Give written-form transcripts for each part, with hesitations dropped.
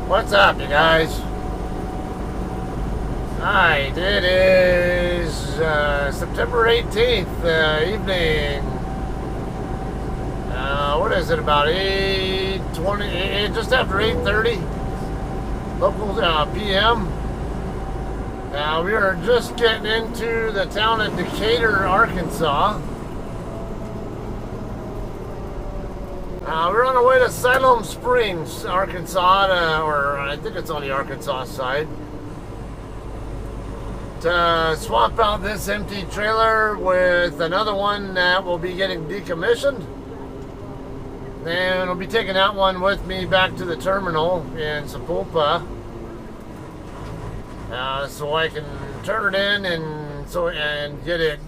What's up, you guys? Alright, it is September 18th, evening. What is it, about 8:20, just after 8:30 local p.m. We are just getting into the town of Decatur, Arkansas. We're on our way to Siloam Springs, Arkansas, or I think it's on the Arkansas side, to swap out this empty trailer with another one that will be getting decommissioned. And I'll be taking that one with me back to the terminal in Sapulpa, so I can turn it in and get it,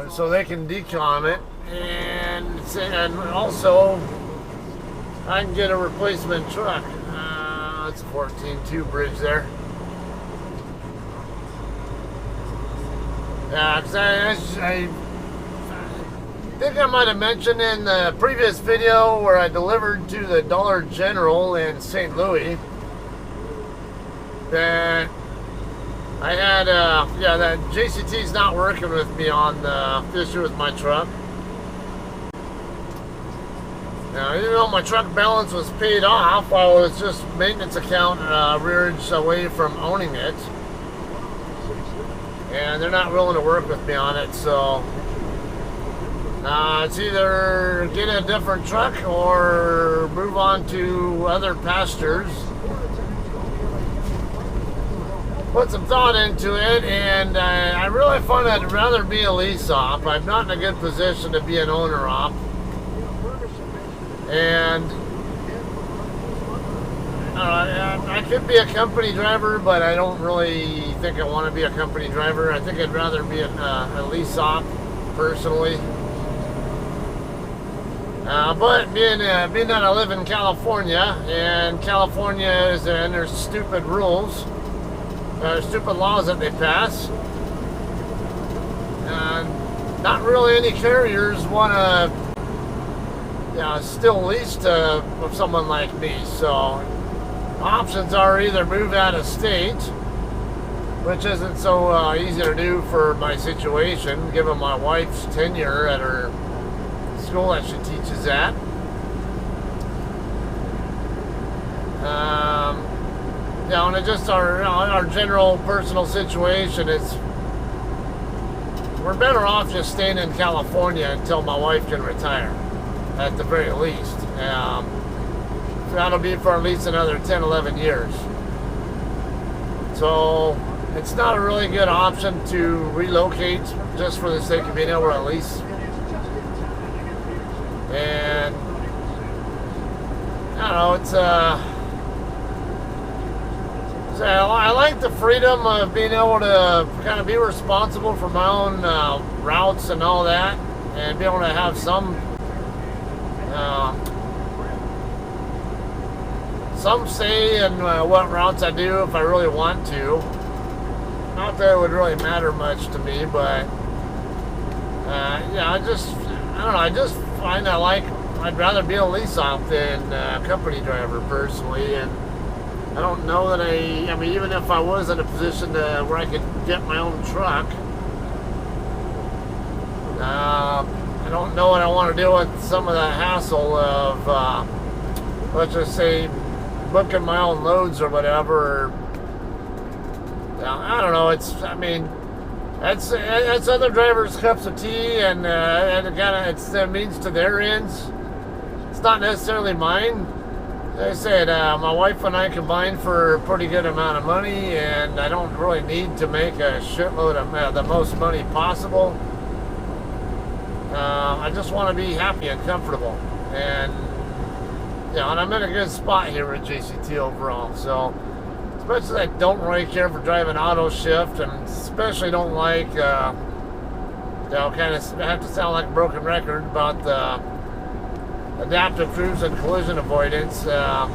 so they can decom it. And also, I can get a replacement truck. It's a 14.2 bridge there. Because I think I might have mentioned in the previous video where I delivered to the Dollar General in St. Louis that I had, that JCT's not working with me on the issue with my truck. Now, even though my truck balance was paid off, I was just maintenance account arrearage away from owning it. And they're not willing to work with me on it, so it's either get a different truck or move on to other pastures. Put some thought into it, and I really find I'd rather be a lease op. I'm not in a good position to be an owner op. And I could be a company driver, but I don't really think I want to be a company driver. I think I'd rather be a lease op, personally. But being that I live in California, and California is and there's stupid rules, stupid laws that they pass. Not really any carriers want to still lease to someone like me. So options are either move out of state, which isn't so easy to do for my situation, given my wife's tenure at her school that she teaches at. And just our general personal situation is we're better off just staying in California until my wife can retire, at the very least. That'll be for at least another 10, 11 years. So it's not a really good option to relocate just for the sake of being able to lease. And I don't know, it's I like the freedom of being able to kind of be responsible for my own routes and all that, and be able to have some say in what routes I do if I really want to. Not that it would really matter much to me, but I just find I'd rather be a lease op than a company driver, personally. And I don't know that I mean, even if I was in a position where I could get my own truck, I don't know what I want to do with some of the hassle of, let's just say, booking my own loads or whatever. I don't know. That's other drivers' cups of tea, and it's their means to their ends. It's not necessarily mine. As I said, my wife and I combined for a pretty good amount of money, and I don't really need to make a shitload of the most money possible. I just want to be happy and comfortable, and I'm in a good spot here with JCT overall. So, as much as I don't really care for driving auto shift, and especially don't like, kind of have to sound like a broken record about the adaptive cruise and collision avoidance. I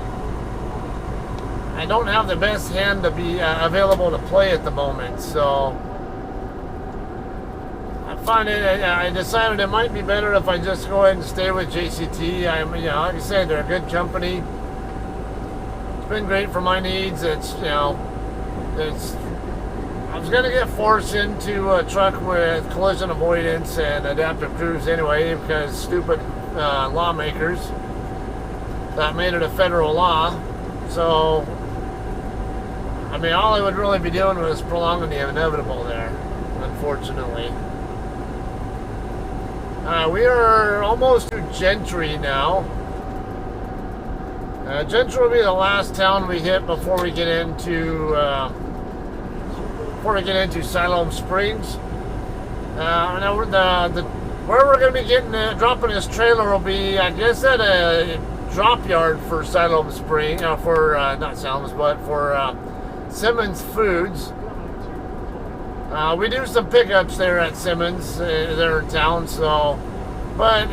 don't have the best hand to be available to play at the moment, so I decided it might be better if I just go ahead and stay with JCT. Like I said, they're a good company. been great for my needs. It's, you know, it's, I was going to get forced into a truck with collision avoidance and adaptive cruise anyway, because stupid lawmakers that made it a federal law. So, I mean, all I would really be doing was prolonging the inevitable there, unfortunately. We are almost to Gentry now. Gentry will be the last town we hit before we get into Siloam Springs. Now where we're going to be dropping this trailer will be, I guess, at a drop yard for Siloam Springs, not Siloam's, but for Simmons Foods. We do some pickups there at Simmons, there in town. So, but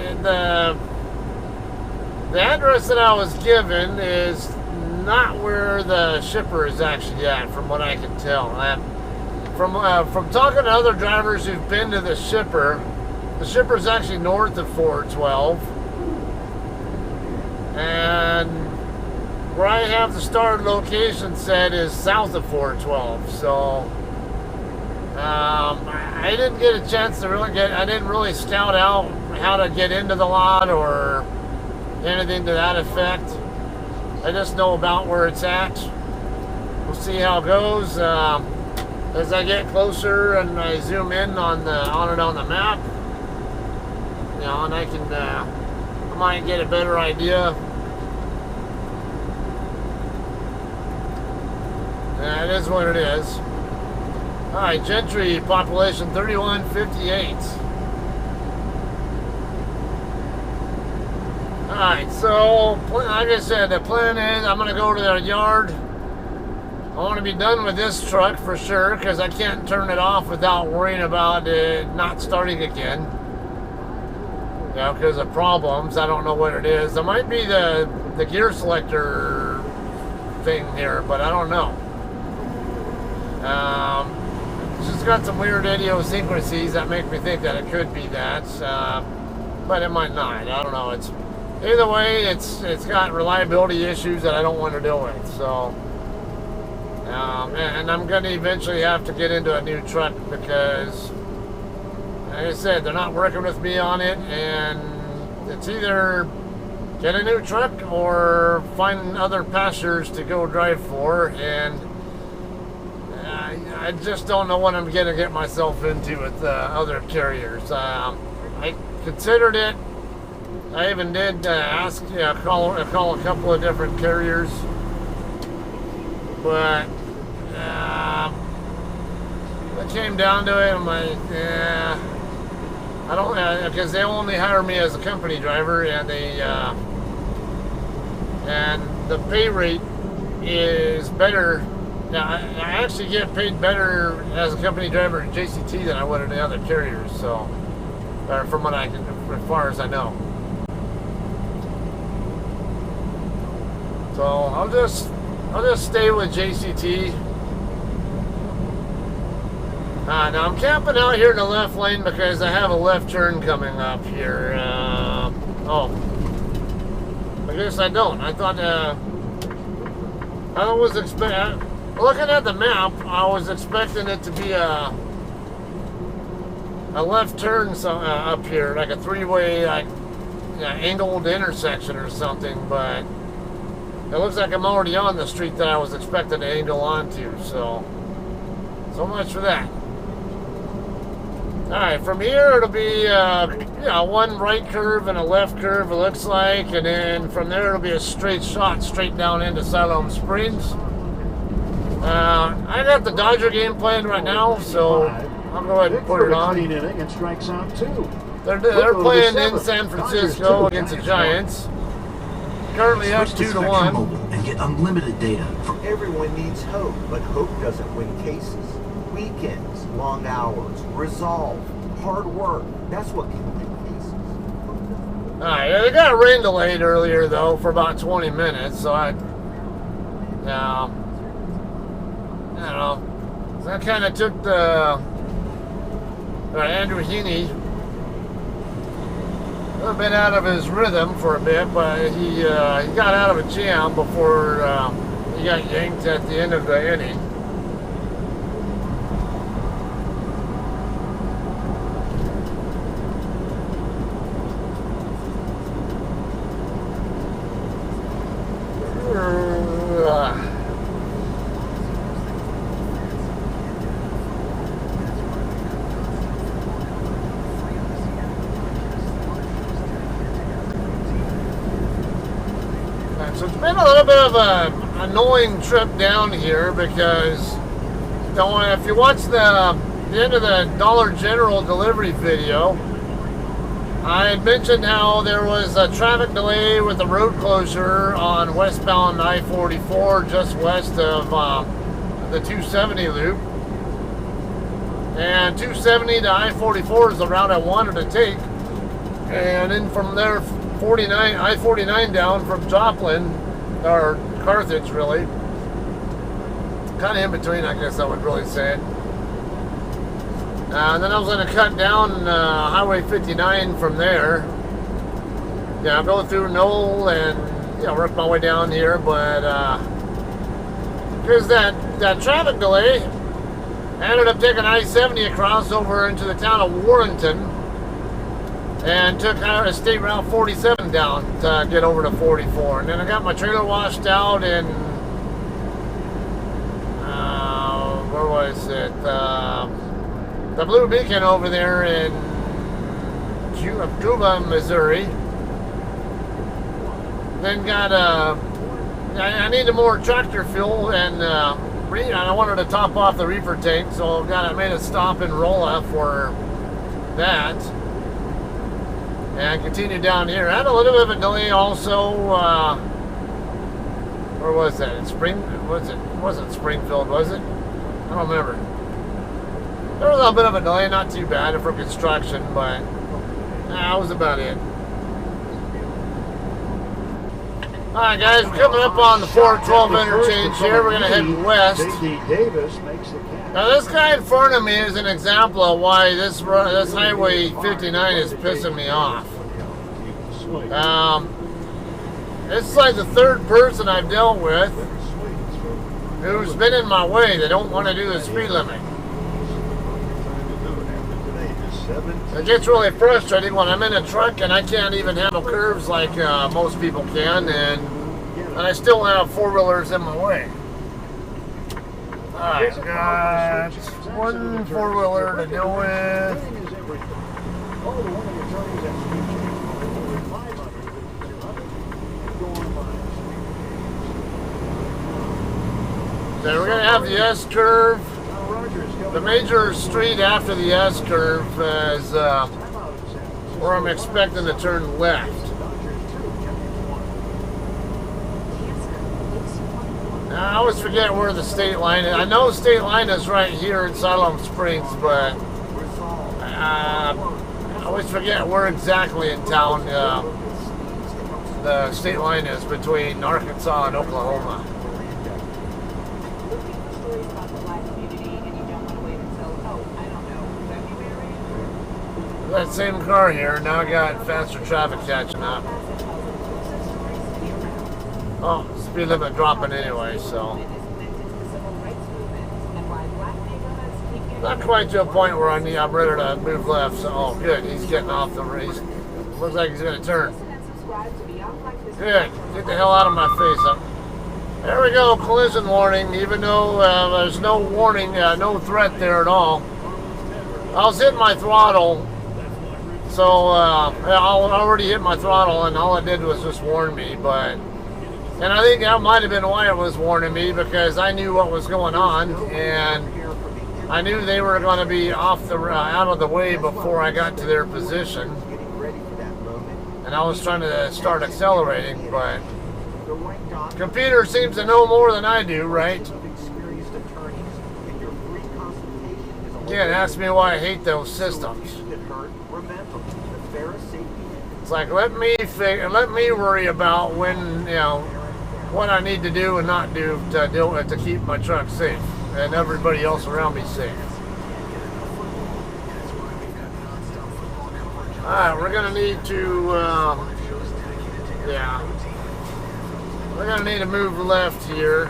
the address that I was given is not where the shipper is actually at, from what I can tell. From talking to other drivers who've been to the shipper's actually north of 412, and where I have the started location set is south of 412. So I didn't get a chance to I didn't really scout out how to get into the lot or anything to that effect. I just know about where it's at. We'll see how it goes. As I get closer and I zoom in on it on the map, you know, and I might get a better idea. Yeah, it is what it is. Alright, Gentry, population 3158. Alright, so, like I said, the plan is I'm going to go to their yard. I want to be done with this truck for sure, because I can't turn it off without worrying about it not starting again. You know, because of problems. I don't know what it is. It might be the gear selector thing here, but I don't know. It's just got some weird idiosyncrasies that make me think that it could be that, but it might not. I don't know. It's either way. It's got reliability issues that I don't want to deal with. So, and I'm going to eventually have to get into a new truck because, like I said, they're not working with me on it, and it's either get a new truck or find other pastures to go drive for, and I just don't know what I'm going to get myself into with other carriers. I considered it. I even did call a couple of different carriers, but it came down to it. I'm like, yeah, I don't, because they only hire me as a company driver, and and the pay rate is better. Now, I actually get paid better as a company driver at JCT than I would at the other carriers. So, from what I can, as far as I know. So I'll just stay with JCT. Now I'm camping out here in the left lane because I have a left turn coming up here. Oh, I guess I don't. I thought I was expecting. Looking at the map, I was expecting it to be a left turn up here, like a three-way, like angled intersection or something. But it looks like I'm already on the street that I was expecting to angle onto. So much for that. All right, from here it'll be one right curve and a left curve. It looks like, and then from there it'll be a straight shot straight down into Siloam Springs. I got the Dodger game planned right now, so I'll go ahead and put it on. Clean inning and strikes out 2. They're playing in San Francisco against the Giants. Currently up 2-1. And get unlimited data. Everyone needs hope, but hope doesn't win cases. Weekends, long hours, resolve, hard work. That's what can win cases. Alright, they got rain delayed earlier though for about 20 minutes, so I don't know. That kind of took Andrew Heaney a little bit out of his rhythm for a bit, but he got out of a jam before he got yanked at the end of the inning. So it's been a little bit of an annoying trip down here because if you watch the end of the Dollar General delivery video, I had mentioned how there was a traffic delay with the road closure on westbound I-44 just west of the 270 loop. And 270 to I-44 is the route I wanted to take. And then from there, I-49 down from Joplin, or Carthage really, kind of in between, I guess I would really say it. And then I was going to cut down Highway 59 from there. Yeah, go through Knoll and work my way down here, but because that traffic delay, I ended up taking I-70 across over into the town of Warrenton. And took State Route 47 down to get over to 44. And then I got my trailer washed out in, where was it? The Blue Beacon over there in Cuba, Missouri. Then got, I needed more tractor fuel and I wanted to top off the reefer tank. So I made a stop in Rolla for that. And continued down here. I had a little bit of a delay also. Where was that? It wasn't Springfield, was it? I don't remember. There was a little bit of a delay, not too bad for construction, but that was about it. Alright guys, we're coming up on the 412 interchange here. We're going to head west. Now this guy in front of me is an example of why this Highway 59 is pissing me off. It's like the third person I've dealt with who's been in my way. They don't want to do the speed limit. It gets really frustrating when I'm in a truck and I can't even handle curves like most people can, and I still have four-wheelers in my way. Alright, got one four-wheeler to deal with. So we're going to have the S-curve. The major street after the S-curve is where I'm expecting to turn left. Now, I always forget where the state line is. I know the state line is right here in Siloam Springs, but I always forget where exactly in town the state line is between Arkansas and Oklahoma. That same car here, now I got faster traffic catching up. Oh, speed limit dropping anyway, so. Not quite to a point where I'm ready to move left, so, oh good, he's getting off the race. Looks like he's gonna turn. Good, get the hell out of my face. There we go, collision warning, even though there's no warning, no threat there at all. I was hitting my throttle. So, I already hit my throttle, and all it did was just warn me, and I think that might have been why it was warning me, because I knew what was going on, and I knew they were going to be out of the way before I got to their position, and I was trying to start accelerating, but computer seems to know more than I do, right? Again, ask me why I hate those systems. It's like, let me worry about when, what I need to do and not do to keep my truck safe and everybody else around me safe. Alright, we're gonna need to we're gonna need to move left here.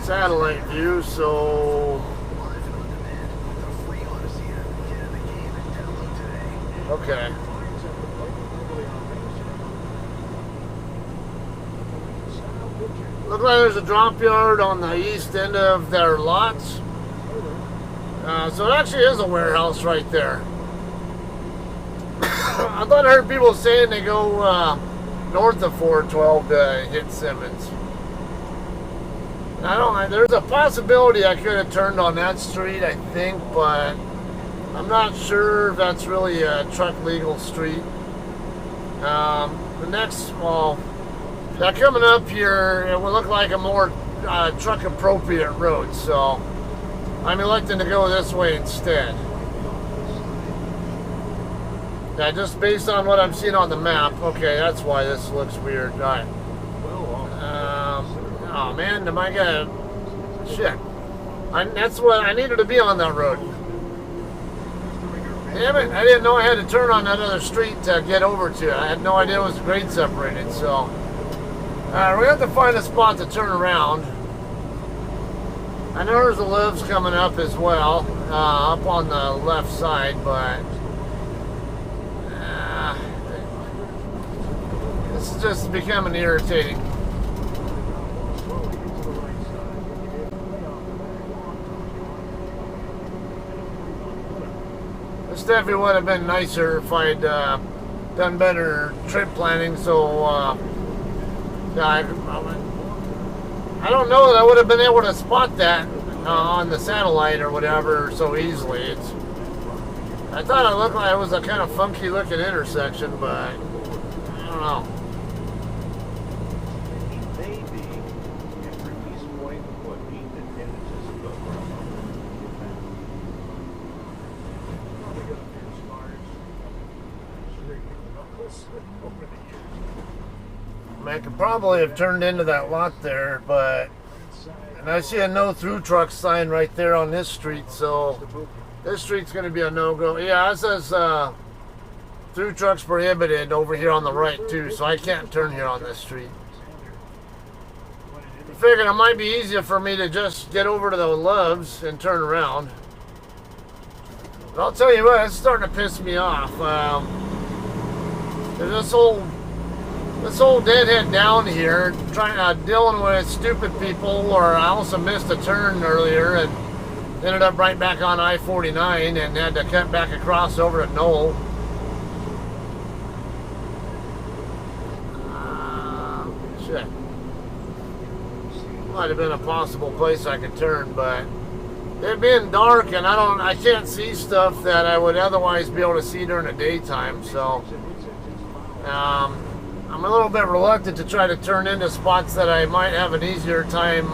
satellite view, so okay. Looks like there's a drop yard on the east end of their lots. So it actually is a warehouse right there. I thought I heard people saying they go north of 412 to hit Simmons. I don't. There's a possibility I could have turned on that street, I think, but I'm not sure if that's really a truck legal street. The next, well, that coming up here, it will look like a more truck appropriate road, so I'm electing to go this way instead. Yeah, just based on what I'm seeing on the map. Okay, that's why this looks weird. All right. Oh man, am I gonna? Shit. That's what I needed to be on that road. Damn it! I didn't know I had to turn on that other street to get over to it. I had no idea it was grade separated. So, we have to find a spot to turn around. I know there's a Livs coming up as well, up on the left side, but this is just becoming irritating. This definitely would have been nicer if I'd done better trip planning. So, yeah, I don't know that I would have been able to spot that on the satellite or whatever so easily. I thought it looked like it was a kind of funky looking intersection, but I don't know. I could probably have turned into that lot there, but and I see a no through truck sign right there on this street, so this street's going to be a no-go. Yeah, it says through trucks prohibited over here on the right too, so I can't turn here on this street. I figured it might be easier for me to just get over to the Loves and turn around. But I'll tell you what, it's starting to piss me off. There's this old deadhead down here dealing with stupid people, or I also missed a turn earlier and ended up right back on I-49 and had to cut back across over at Knoll. Shit. Might have been a possible place I could turn, but it being dark and I can't see stuff that I would otherwise be able to see during the daytime, so I'm a little bit reluctant to try to turn into spots that I might have an easier time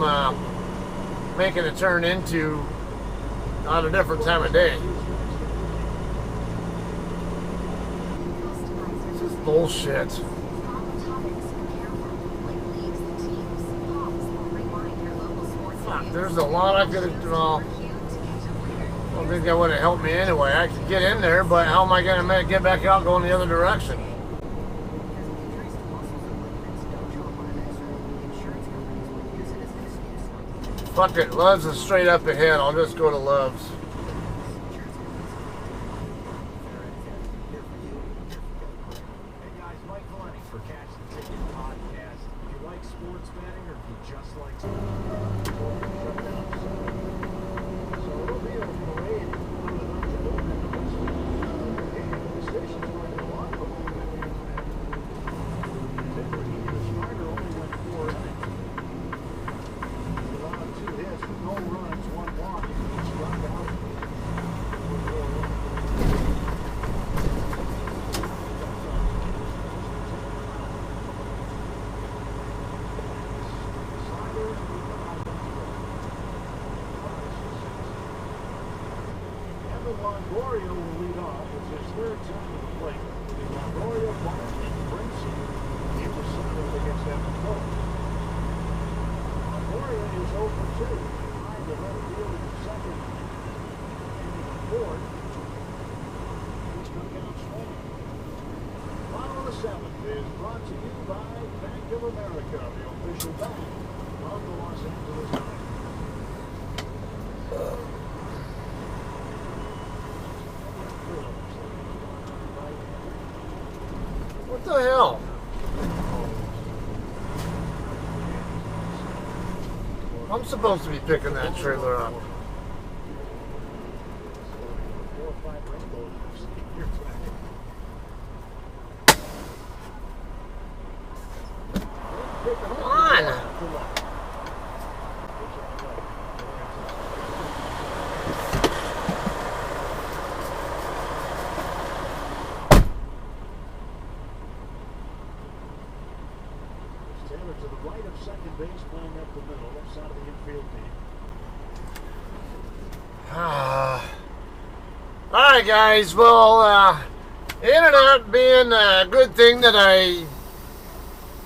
making a turn into on a different time of day. This is bullshit. Fuck, there's a lot I could have, well, I don't think that would have helped me anyway. I could get in there, but how am I going to get back out going the other direction? Fuck it, Love's is straight up ahead. I'll just go to Love's. Hey guys, Mike Lonnie for Catch the Ticket podcast. If you like sports betting or if you just like so it'll be a parade. The station's going to block the home Strider only went 4 innings. Allowed 2 hits with no runs, 1 walk, and he struck out. Longoria will lead off. It's his 3rd time to the plate. Longoria, Barnes, and Brinson. He was settled against Evan Cole. Longoria is 0 for 2. Behind the left field in the 2nd. And in the 4th. He struck out swinging. Bottom of the 7th is brought to you by Bank of America, the official bank of the Los Angeles Dodgers. What the hell? I'm supposed to be picking that trailer up. 4 or 5 rainbows you see in your track. Come on! Taylor to the right of second base, playing up the middle, left side of the infield team. Alright guys, well, it ended up being a good thing that I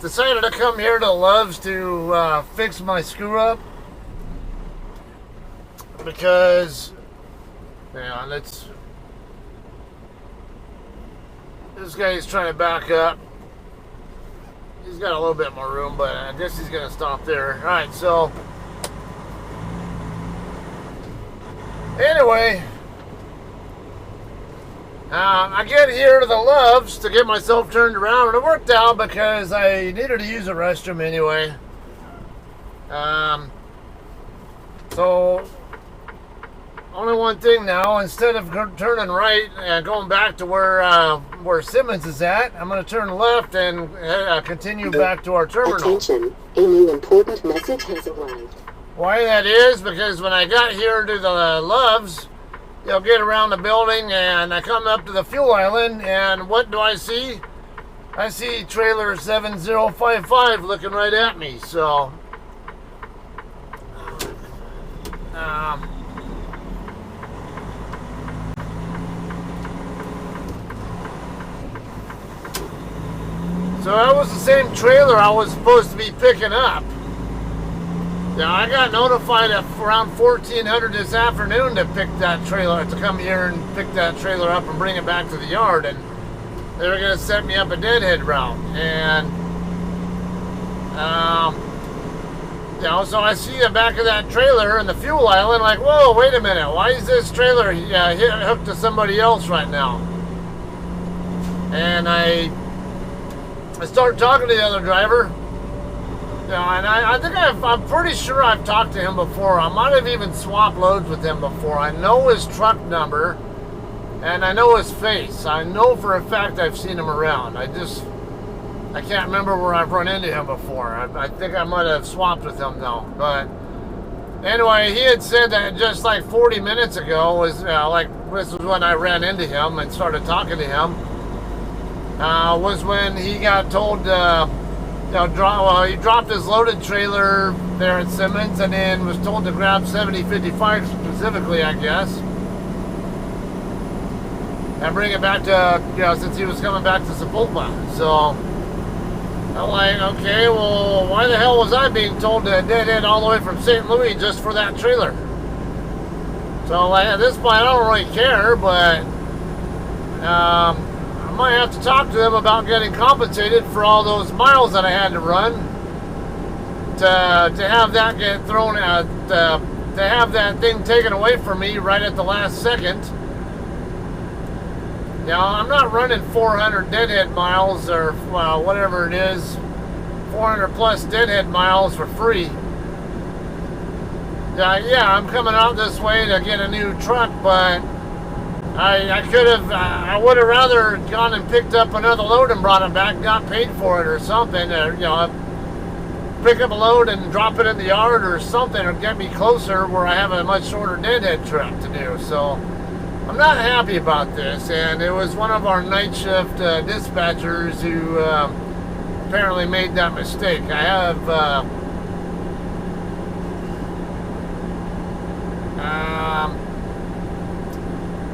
decided to come here to Love's to fix my screw up. Because, yeah, this guy's trying to back up. He's got a little bit more room, but I guess he's going to stop there. Alright, so anyway, I get here to the Love's to get myself turned around, and it worked out because I needed to use a restroom anyway. So only one thing now, instead of turning right and going back to where Simmons is at, I'm going to turn left and continue back to our terminal. Attention, a new important message has arrived. Why that is, because when I got here to the Love's, you'll get around the building and I come up to the fuel island, and what do I see? I see trailer 7055 looking right at me, so so that was the same trailer I was supposed to be picking up. Yeah, I got notified at around 1400 this afternoon to pick that trailer, to come here and pick that trailer up and bring it back to the yard, and they were going to set me up a deadhead route. And so I see the back of that trailer in the fuel island, like, whoa, wait a minute, why is this trailer hooked to somebody else right now? And I start talking to the other driver. And I think I'm pretty sure I've talked to him before. I might have even swapped loads with him before. I know his truck number, and I know his face. I know for a fact I've seen him around. I can't remember where I've run into him before. I think I might have swapped with him though. But anyway, he had said that just like 40 minutes ago was this was when I ran into him and started talking to him. Was when he got told, he dropped his loaded trailer there at Simmons and then was told to grab 7055 specifically, I guess, and bring it back to, since he was coming back to Sepulpa. So I'm like, okay, well, why the hell was I being told to deadhead all the way from St. Louis just for that trailer? So like, at this point, I don't really care, but I might have to talk to them about getting compensated for all those miles that I had to run to have that get thrown out, to have that thing taken away from me right at the last second. I'm not running 400 deadhead miles or whatever it is, 400 plus deadhead miles for free. I'm coming out this way to get a new truck, but I would have rather gone and picked up another load and brought it back, got paid for it or something, or, pick up a load and drop it in the yard or something, or get me closer where I have a much shorter deadhead trip to do. So I'm not happy about this, and it was one of our night shift dispatchers who apparently made that mistake. I have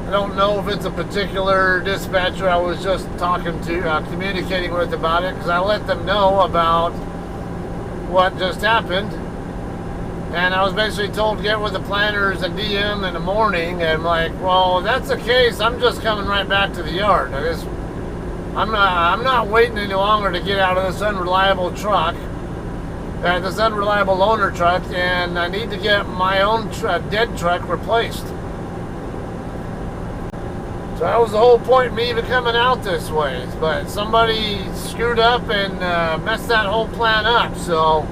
I don't know if it's a particular dispatcher I was just talking to, communicating with about it, because I let them know about what just happened, and I was basically told to get with the planners and DM in the morning, and I'm like, well, if that's the case, I'm just coming right back to the yard. I'm not waiting any longer to get out of this unreliable truck this unreliable loaner truck, and I need to get my own dead truck replaced. So that was the whole point of me even coming out this way. But somebody screwed up and messed that whole plan up. So,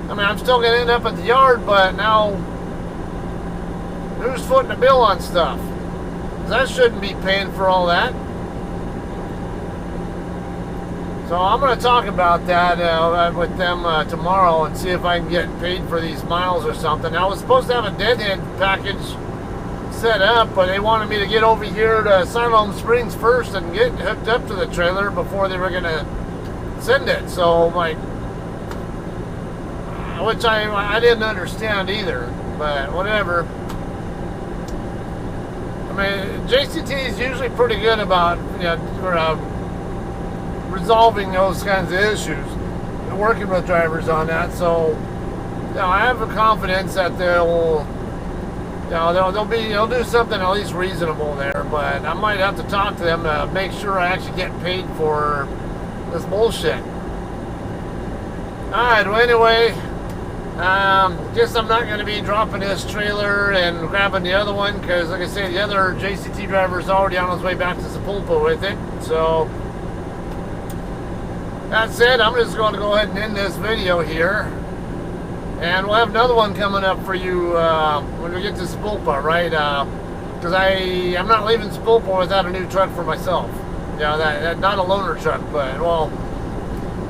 I mean, I'm still going to end up at the yard, but now who's footing the bill on stuff? 'Cause I shouldn't be paying for all that. So I'm going to talk about that with them tomorrow and see if I can get paid for these miles or something. I was supposed to have a deadhead package set up, but they wanted me to get over here to Siloam Springs first and get hooked up to the trailer before they were going to send it. So, like, which I didn't understand either, but whatever. I mean, JCT is usually pretty good about, you know, resolving those kinds of issues and working with drivers on that. So, you know, I have a confidence that they'll do something at least reasonable there. But I might have to talk to them to make sure I actually get paid for this bullshit. All right. Well, anyway, guess I'm not going to be dropping this trailer and grabbing the other one because, like I say, the other JCT driver is already on his way back to Sepulpa with it. So that said, I'm just going to go ahead and end this video here. And we'll have another one coming up for you when we get to Sepulpa, right? Because I'm not leaving Sepulpa without a new truck for myself. You know, that not a loaner truck, but, well,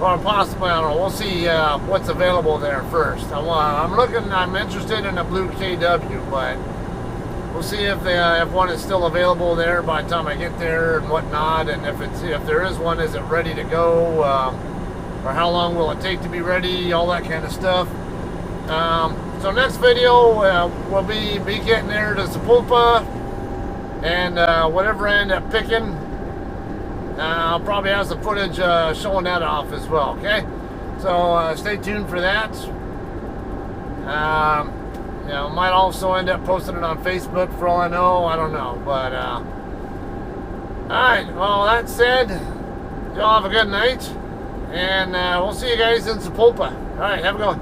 or possibly, I don't know. We'll see what's available there first. I'm interested in a blue KW, but we'll see if one is still available there by the time I get there and whatnot. And if there is one, is it ready to go? Or how long will it take to be ready? All that kind of stuff. So next video will be me getting there to Sepulpa, and whatever I end up picking, I'll probably have some footage showing that off as well. Okay, so stay tuned for that. You know, might also end up posting it on Facebook for all I know. I don't know, but all right. Well, that said, y'all have a good night, and we'll see you guys in Sepulpa. All right, have a good one.